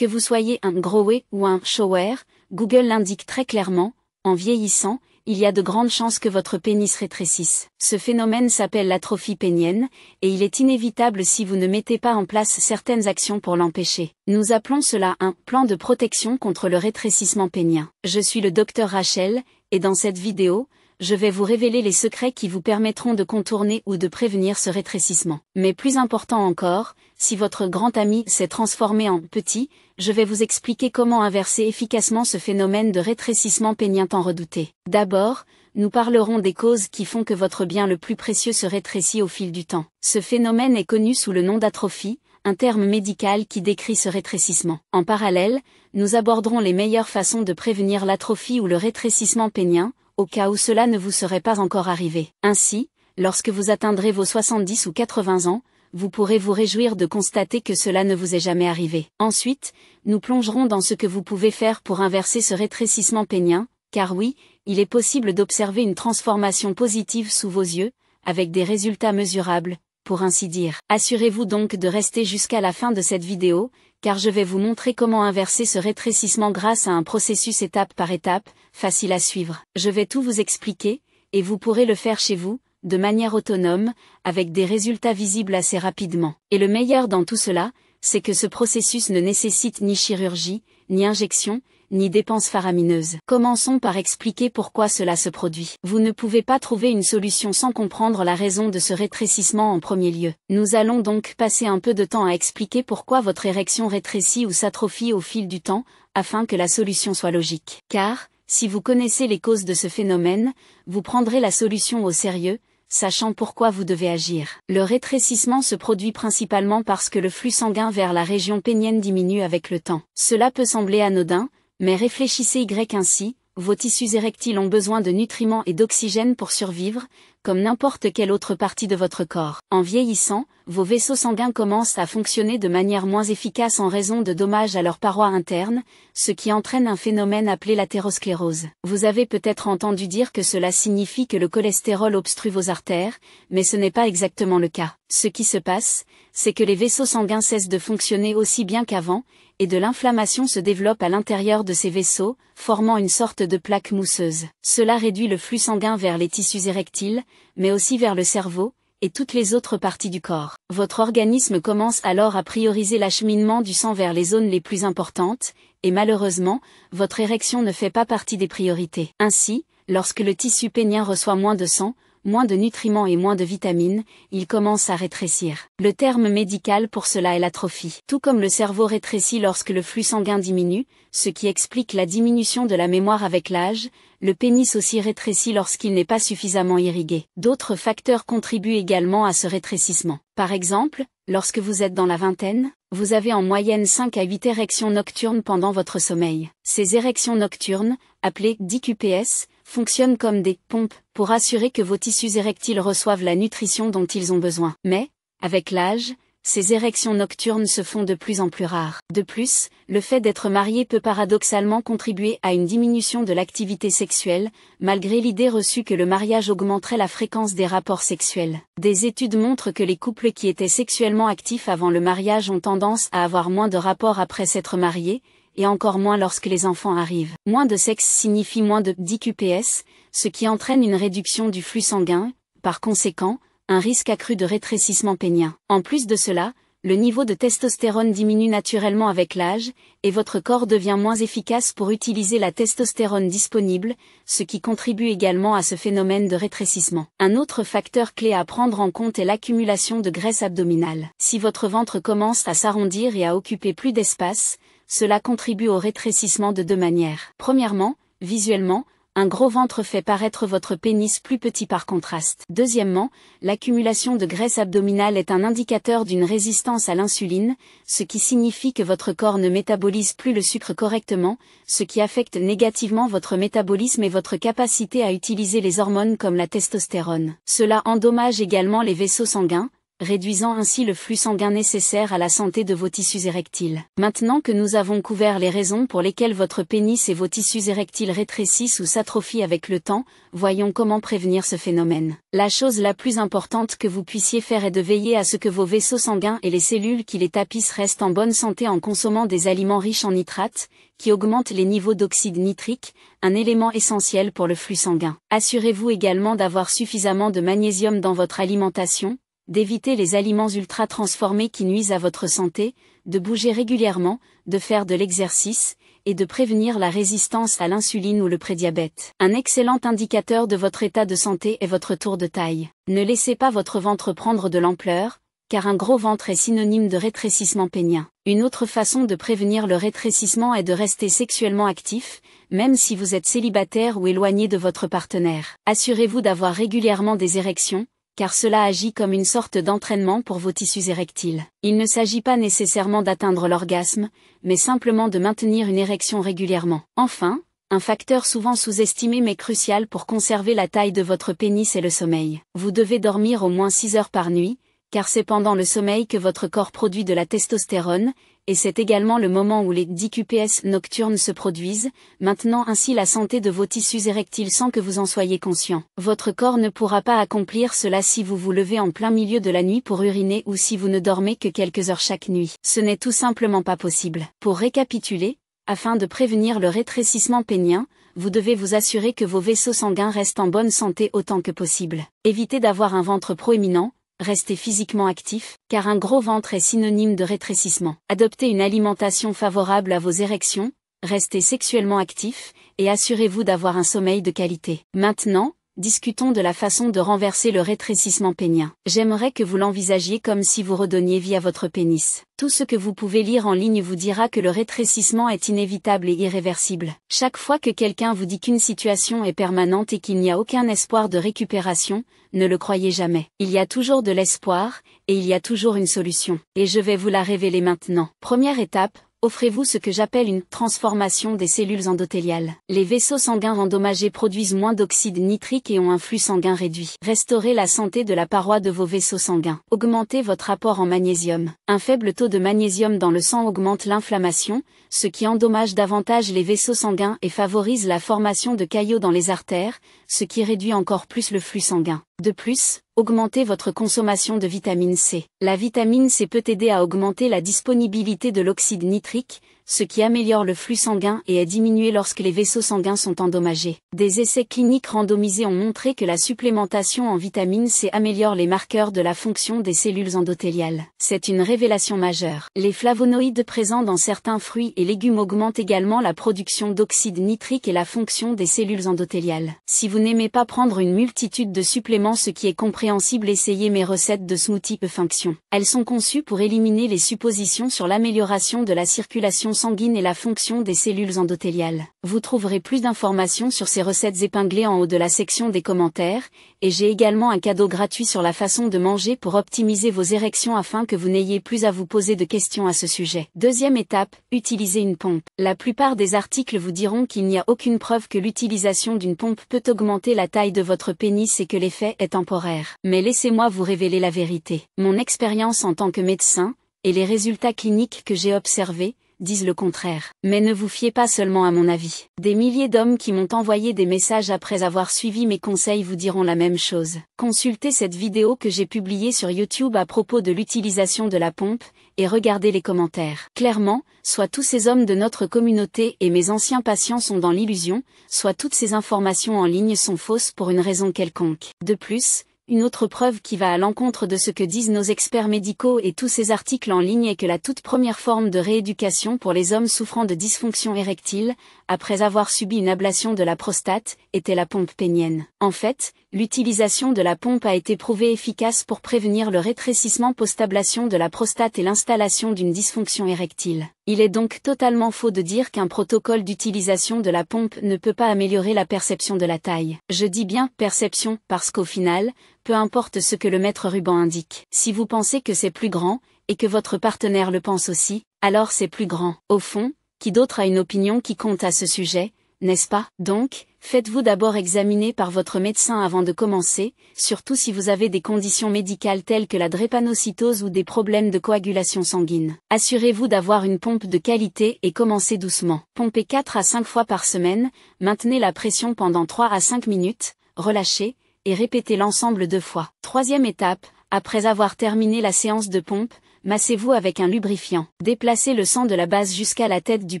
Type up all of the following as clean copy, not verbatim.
Que vous soyez un grower ou un shower, Google l'indique très clairement, en vieillissant, il y a de grandes chances que votre pénis rétrécisse. Ce phénomène s'appelle l'atrophie pénienne, et il est inévitable si vous ne mettez pas en place certaines actions pour l'empêcher. Nous appelons cela un plan de protection contre le rétrécissement pénien. Je suis le Dr Rachel, et dans cette vidéo, je vais vous révéler les secrets qui vous permettront de contourner ou de prévenir ce rétrécissement. Mais plus important encore, si votre grand ami s'est transformé en petit, je vais vous expliquer comment inverser efficacement ce phénomène de rétrécissement pénien tant redouté. D'abord, nous parlerons des causes qui font que votre bien le plus précieux se rétrécit au fil du temps. Ce phénomène est connu sous le nom d'atrophie, un terme médical qui décrit ce rétrécissement. En parallèle, nous aborderons les meilleures façons de prévenir l'atrophie ou le rétrécissement pénien, au cas où cela ne vous serait pas encore arrivé. Ainsi, lorsque vous atteindrez vos 70 ou 80 ans, vous pourrez vous réjouir de constater que cela ne vous est jamais arrivé. Ensuite, nous plongerons dans ce que vous pouvez faire pour inverser ce rétrécissement pénien, car oui, il est possible d'observer une transformation positive sous vos yeux, avec des résultats mesurables, pour ainsi dire. Assurez-vous donc de rester jusqu'à la fin de cette vidéo, car je vais vous montrer comment inverser ce rétrécissement grâce à un processus étape par étape, facile à suivre. Je vais tout vous expliquer, et vous pourrez le faire chez vous, de manière autonome, avec des résultats visibles assez rapidement. Et le meilleur dans tout cela, c'est que ce processus ne nécessite ni chirurgie, ni injection, ni dépenses faramineuses. Commençons par expliquer pourquoi cela se produit. Vous ne pouvez pas trouver une solution sans comprendre la raison de ce rétrécissement en premier lieu. Nous allons donc passer un peu de temps à expliquer pourquoi votre érection rétrécit ou s'atrophie au fil du temps, afin que la solution soit logique. Car, si vous connaissez les causes de ce phénomène, vous prendrez la solution au sérieux, sachant pourquoi vous devez agir. Le rétrécissement se produit principalement parce que le flux sanguin vers la région pénienne diminue avec le temps. Cela peut sembler anodin, mais réfléchissez ainsi, vos tissus érectiles ont besoin de nutriments et d'oxygène pour survivre, comme n'importe quelle autre partie de votre corps. En vieillissant, vos vaisseaux sanguins commencent à fonctionner de manière moins efficace en raison de dommages à leurs parois internes, ce qui entraîne un phénomène appelé l'athérosclérose. Vous avez peut-être entendu dire que cela signifie que le cholestérol obstrue vos artères, mais ce n'est pas exactement le cas. Ce qui se passe, c'est que les vaisseaux sanguins cessent de fonctionner aussi bien qu'avant, et de l'inflammation se développe à l'intérieur de ces vaisseaux, formant une sorte de plaque mousseuse. Cela réduit le flux sanguin vers les tissus érectiles, mais aussi vers le cerveau, et toutes les autres parties du corps. Votre organisme commence alors à prioriser l'acheminement du sang vers les zones les plus importantes, et malheureusement, votre érection ne fait pas partie des priorités. Ainsi, lorsque le tissu pénien reçoit moins de sang, moins de nutriments et moins de vitamines, il commence à rétrécir. Le terme médical pour cela est l'atrophie. Tout comme le cerveau rétrécit lorsque le flux sanguin diminue, ce qui explique la diminution de la mémoire avec l'âge, le pénis aussi rétrécit lorsqu'il n'est pas suffisamment irrigué. D'autres facteurs contribuent également à ce rétrécissement. Par exemple, lorsque vous êtes dans la vingtaine, vous avez en moyenne 5 à 8 érections nocturnes pendant votre sommeil. Ces érections nocturnes, appelées DQPS, fonctionnent comme des pompes pour assurer que vos tissus érectiles reçoivent la nutrition dont ils ont besoin. Mais, avec l'âge, ces érections nocturnes se font de plus en plus rares. De plus, le fait d'être marié peut paradoxalement contribuer à une diminution de l'activité sexuelle, malgré l'idée reçue que le mariage augmenterait la fréquence des rapports sexuels. Des études montrent que les couples qui étaient sexuellement actifs avant le mariage ont tendance à avoir moins de rapports après s'être mariés, et encore moins lorsque les enfants arrivent. Moins de sexe signifie moins de DQPS, ce qui entraîne une réduction du flux sanguin, par conséquent, un risque accru de rétrécissement pénien. En plus de cela, le niveau de testostérone diminue naturellement avec l'âge, et votre corps devient moins efficace pour utiliser la testostérone disponible, ce qui contribue également à ce phénomène de rétrécissement. Un autre facteur clé à prendre en compte est l'accumulation de graisse abdominale. Si votre ventre commence à s'arrondir et à occuper plus d'espace, cela contribue au rétrécissement de deux manières. Premièrement, visuellement, un gros ventre fait paraître votre pénis plus petit par contraste. Deuxièmement, l'accumulation de graisse abdominale est un indicateur d'une résistance à l'insuline, ce qui signifie que votre corps ne métabolise plus le sucre correctement, ce qui affecte négativement votre métabolisme et votre capacité à utiliser les hormones comme la testostérone. Cela endommage également les vaisseaux sanguins, réduisant ainsi le flux sanguin nécessaire à la santé de vos tissus érectiles. Maintenant que nous avons couvert les raisons pour lesquelles votre pénis et vos tissus érectiles rétrécissent ou s'atrophient avec le temps, voyons comment prévenir ce phénomène. La chose la plus importante que vous puissiez faire est de veiller à ce que vos vaisseaux sanguins et les cellules qui les tapissent restent en bonne santé en consommant des aliments riches en nitrates, qui augmentent les niveaux d'oxyde nitrique, un élément essentiel pour le flux sanguin. Assurez-vous également d'avoir suffisamment de magnésium dans votre alimentation, d'éviter les aliments ultra transformés qui nuisent à votre santé, de bouger régulièrement, de faire de l'exercice, et de prévenir la résistance à l'insuline ou le prédiabète. Un excellent indicateur de votre état de santé est votre tour de taille. Ne laissez pas votre ventre prendre de l'ampleur, car un gros ventre est synonyme de rétrécissement pénien. Une autre façon de prévenir le rétrécissement est de rester sexuellement actif, même si vous êtes célibataire ou éloigné de votre partenaire. Assurez-vous d'avoir régulièrement des érections, car cela agit comme une sorte d'entraînement pour vos tissus érectiles. Il ne s'agit pas nécessairement d'atteindre l'orgasme, mais simplement de maintenir une érection régulièrement. Enfin, un facteur souvent sous-estimé mais crucial pour conserver la taille de votre pénis est le sommeil. Vous devez dormir au moins 6 heures par nuit, car c'est pendant le sommeil que votre corps produit de la testostérone, et c'est également le moment où les DQPS nocturnes se produisent, maintenant ainsi la santé de vos tissus érectiles sans que vous en soyez conscient. Votre corps ne pourra pas accomplir cela si vous vous levez en plein milieu de la nuit pour uriner ou si vous ne dormez que quelques heures chaque nuit. Ce n'est tout simplement pas possible. Pour récapituler, afin de prévenir le rétrécissement pénien, vous devez vous assurer que vos vaisseaux sanguins restent en bonne santé autant que possible. Évitez d'avoir un ventre proéminent. Restez physiquement actif, car un gros ventre est synonyme de rétrécissement. Adoptez une alimentation favorable à vos érections, restez sexuellement actif, et assurez-vous d'avoir un sommeil de qualité. Maintenant, discutons de la façon de renverser le rétrécissement pénien. J'aimerais que vous l'envisagiez comme si vous redonniez vie à votre pénis. Tout ce que vous pouvez lire en ligne vous dira que le rétrécissement est inévitable et irréversible. Chaque fois que quelqu'un vous dit qu'une situation est permanente et qu'il n'y a aucun espoir de récupération, ne le croyez jamais. Il y a toujours de l'espoir, et il y a toujours une solution. Et je vais vous la révéler maintenant. Première étape, offrez-vous ce que j'appelle une transformation des cellules endothéliales. Les vaisseaux sanguins endommagés produisent moins d'oxyde nitrique et ont un flux sanguin réduit. Restaurez la santé de la paroi de vos vaisseaux sanguins. Augmentez votre apport en magnésium. Un faible taux de magnésium dans le sang augmente l'inflammation, ce qui endommage davantage les vaisseaux sanguins et favorise la formation de caillots dans les artères, ce qui réduit encore plus le flux sanguin. De plus, augmentez votre consommation de vitamine C. La vitamine C peut aider à augmenter la disponibilité de l'oxyde nitrique, ce qui améliore le flux sanguin et est diminué lorsque les vaisseaux sanguins sont endommagés. Des essais cliniques randomisés ont montré que la supplémentation en vitamine C améliore les marqueurs de la fonction des cellules endothéliales. C'est une révélation majeure. Les flavonoïdes présents dans certains fruits et légumes augmentent également la production d'oxyde nitrique et la fonction des cellules endothéliales. Si vous n'aimez pas prendre une multitude de suppléments, ce qui est compréhensible, essayez mes recettes de smoothie Efunction. Elles sont conçues pour éliminer les suppositions sur l'amélioration de la circulation sanguine et la fonction des cellules endothéliales. Vous trouverez plus d'informations sur ces recettes épinglées en haut de la section des commentaires, et j'ai également un cadeau gratuit sur la façon de manger pour optimiser vos érections afin que vous n'ayez plus à vous poser de questions à ce sujet. Deuxième étape, utilisez une pompe. La plupart des articles vous diront qu'il n'y a aucune preuve que l'utilisation d'une pompe peut augmenter la taille de votre pénis et que l'effet est temporaire. Mais laissez-moi vous révéler la vérité. Mon expérience en tant que médecin, et les résultats cliniques que j'ai observés, disent le contraire. Mais ne vous fiez pas seulement à mon avis. Des milliers d'hommes qui m'ont envoyé des messages après avoir suivi mes conseils vous diront la même chose. Consultez cette vidéo que j'ai publiée sur YouTube à propos de l'utilisation de la pompe, et regardez les commentaires. Clairement, soit tous ces hommes de notre communauté et mes anciens patients sont dans l'illusion, soit toutes ces informations en ligne sont fausses pour une raison quelconque. De plus, une autre preuve qui va à l'encontre de ce que disent nos experts médicaux et tous ces articles en ligne est que la toute première forme de rééducation pour les hommes souffrant de dysfonction érectile, après avoir subi une ablation de la prostate, était la pompe pénienne. En fait, l'utilisation de la pompe a été prouvée efficace pour prévenir le rétrécissement post-ablation de la prostate et l'installation d'une dysfonction érectile. Il est donc totalement faux de dire qu'un protocole d'utilisation de la pompe ne peut pas améliorer la perception de la taille. Je dis bien perception parce qu'au final, peu importe ce que le maître ruban indique. Si vous pensez que c'est plus grand, et que votre partenaire le pense aussi, alors c'est plus grand. Au fond, qui d'autre a une opinion qui compte à ce sujet, n'est-ce pas? Donc, Faites-vous d'abord examiner par votre médecin avant de commencer, surtout si vous avez des conditions médicales telles que la drépanocytose ou des problèmes de coagulation sanguine. Assurez-vous d'avoir une pompe de qualité et commencez doucement. Pompez 4 à 5 fois par semaine, maintenez la pression pendant 3 à 5 minutes, relâchez, et répétez l'ensemble 2 fois. Troisième étape, après avoir terminé la séance de pompe, massez-vous avec un lubrifiant. Déplacez le sang de la base jusqu'à la tête du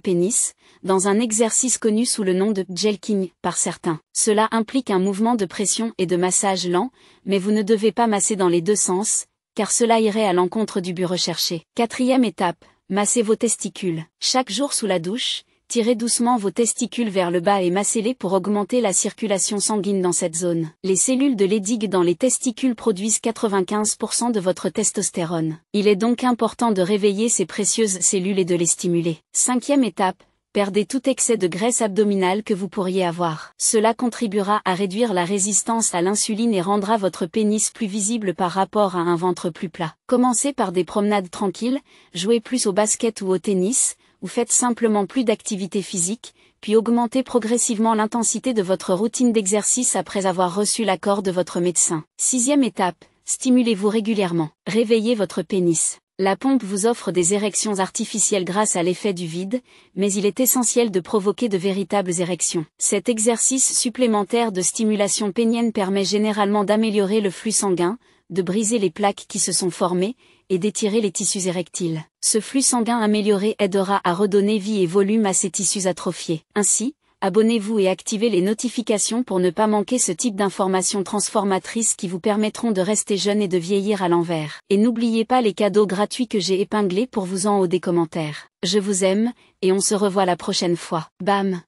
pénis, dans un exercice connu sous le nom de jelqing par certains. Cela implique un mouvement de pression et de massage lent, mais vous ne devez pas masser dans les deux sens, car cela irait à l'encontre du but recherché. Quatrième étape, massez vos testicules. Chaque jour sous la douche, tirez doucement vos testicules vers le bas et massez-les pour augmenter la circulation sanguine dans cette zone. Les cellules de Leydig dans les testicules produisent 95% de votre testostérone. Il est donc important de réveiller ces précieuses cellules et de les stimuler. Cinquième étape, perdez tout excès de graisse abdominale que vous pourriez avoir. Cela contribuera à réduire la résistance à l'insuline et rendra votre pénis plus visible par rapport à un ventre plus plat. Commencez par des promenades tranquilles, jouez plus au basket ou au tennis, ou faites simplement plus d'activité physique, puis augmentez progressivement l'intensité de votre routine d'exercice après avoir reçu l'accord de votre médecin. Sixième étape, stimulez-vous régulièrement. Réveillez votre pénis. La pompe vous offre des érections artificielles grâce à l'effet du vide, mais il est essentiel de provoquer de véritables érections. Cet exercice supplémentaire de stimulation pénienne permet généralement d'améliorer le flux sanguin, de briser les plaques qui se sont formées, et d'étirer les tissus érectiles. Ce flux sanguin amélioré aidera à redonner vie et volume à ces tissus atrophiés. Ainsi, abonnez-vous et activez les notifications pour ne pas manquer ce type d'informations transformatrices qui vous permettront de rester jeune et de vieillir à l'envers. Et n'oubliez pas les cadeaux gratuits que j'ai épinglés pour vous en haut des commentaires. Je vous aime, et on se revoit la prochaine fois. Bam!